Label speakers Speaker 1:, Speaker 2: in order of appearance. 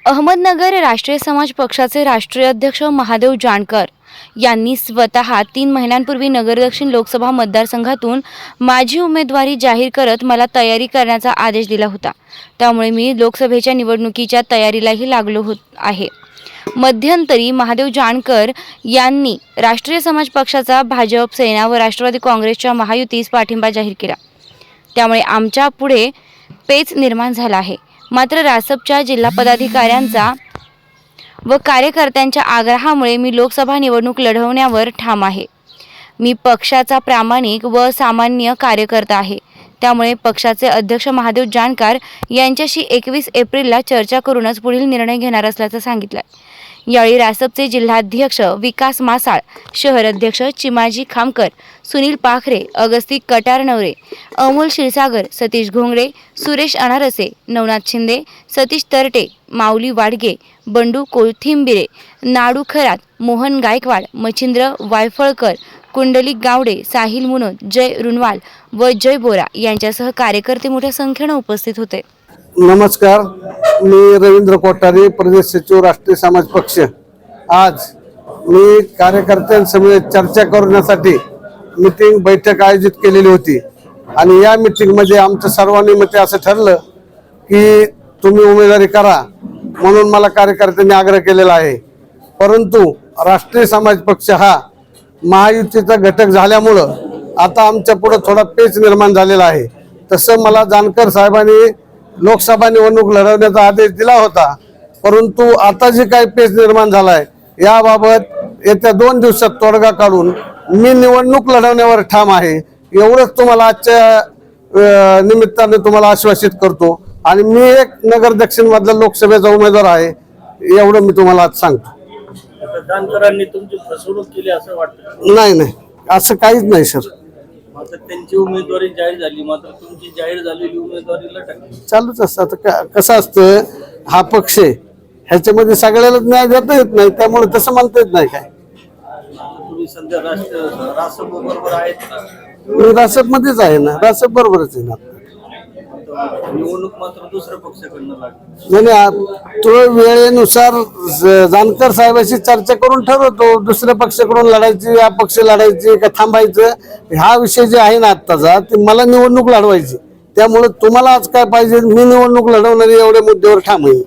Speaker 1: अहमदनगर राष्ट्रीय समाज पक्षाचे राष्ट्रीय अध्यक्ष महादेव जानकर यांनी स्वतः 3 महिन्यांपूर्वी नगर दक्षिण लोकसभा मतदारसंघातून माझी उमेदवारी जाहीर करत मला तयारी करण्याचा आदेश दिला होता। त्यामुळे मी लोकसभेच्या निवडणुकीच्या तयारीलाही लागलो आहे। मध्यंतरी महादेव जानकर यांनी राष्ट्रीय समाज पक्षाचा भाजप, सेना व राष्ट्रवादी काँग्रेसच्या महायुतीस पाठिंबा जाहीर केला। त्यामुळे आमच्या पुढे पेच निर्माण झाला आहे। मात्र रासपच्या जिल्हा पदाधिकाऱ्यांचा व कार्यकर्त्यांच्या आग्रहामुळे मी लोकसभा निवडणूक लढवण्यावर ठाम आहे। मी पक्षाचा प्रामाणिक व सामान्य कार्यकर्ता आहे। त्यामुळे पक्षाचे अध्यक्ष महादेव जानकर यांच्याशी 21 एप्रिलला चर्चा करूनच पुढील निर्णय घेणार असल्याचं सांगितलं। यावेळी रासपचे जिल्हाध्यक्ष विकास मासाळ, शहर अध्यक्ष चिमाजी खामकर, सुनील पाखरे, अगस्ती कटारनवरे, अमोल क्षीरसागर, सतीश घोंगडे, सुरेश अनारसे, नवनाथ शिंदे, सतीश तरटे, माऊली वाडगे, बंडू कोथिंबिरे, नाडू खरात, मोहन गायकवाड, मच्छिंद्र वायफळकर, कुंडलिक गावडे, साहिल मुनोद, जय रुनवाल व जय बोरा यांच्यासह कार्यकर्ते मोठ्या संख्येने उपस्थित होते।
Speaker 2: नमस्कार, मी रवींद्र कोठारी, प्रदेश सचिव, राष्ट्रीय समाज पक्ष। आज मी कार्यकर्त्यांसमवेत चर्चा करण्यासाठी मीटिंग बैठक आयोजित केलेली होती आणि या मीटिंग मध्ये आमचं सर्वांनी मते असं ठरलं की तुम्ही उमेदवारी करा म्हणून मला कार्यकर्त्यांनी आग्रह केलेला आहे। परंतु राष्ट्रीय समाज पक्ष हा महायुतीचा घटक झाल्यामुळं आता आमच्या पुढे थोडा पेच निर्माण झालेला आहे। तसं मला जानकर साहेबांनी लोकसभा निवडणूक लढवण्याचा आदेश दिला होता, परंतु आता जे काही पेच निर्माण झालाय याबाबत येत्या 2 दिवसात तोडगा काढून मी निवडणूक लढवण्यावर ठाम आहे। एवढंच तुम्हाला आजच्या निमित्ताने तुम्हाला आश्वासित करतो आणि मी एक नगर दक्षिण मधला लोकसभेचा उमेदवार आहे, एवढं मी तुम्हाला आज सांगतो।
Speaker 3: जानकरांनी तुमची फसवणूक केली असं वाटतं?
Speaker 2: नाही, असं काहीच नाही सर।
Speaker 3: आता त्यांची उमेदवारी जाहीर झाली, मात्र तुमची जाहीर झालेली उमेदवारीला टाकली
Speaker 2: चालूच असतं। आता कसं असतं, हा पक्ष आहे, ह्याच्यामध्ये सगळ्याला न्याय देता येत नाही, त्यामुळे तसं म्हणता येत नाही। काय
Speaker 3: तुम्ही सध्या रासप बरोबर आहेत ना?
Speaker 2: मी रासप मध्येच आहे ना, रासप बरोबरच आहे ना।
Speaker 3: निवडणूक मात्र दुसऱ्या पक्षाकडनं लागली
Speaker 2: नाही, तो वेळेनुसार जानकर साहेबांशी चर्चा करून ठरवतो दुसऱ्या पक्षाकडून लढायची, या पक्ष लढायची का थांबायचं। हा विषय जे आहे ना आत्ताचा, ते मला निवडणूक लढवायची, त्यामुळे तुम्हाला आज काय पाहिजे, मी निवडणूक लढवणारी एवढ्या मुद्द्यावर ठाम आहे।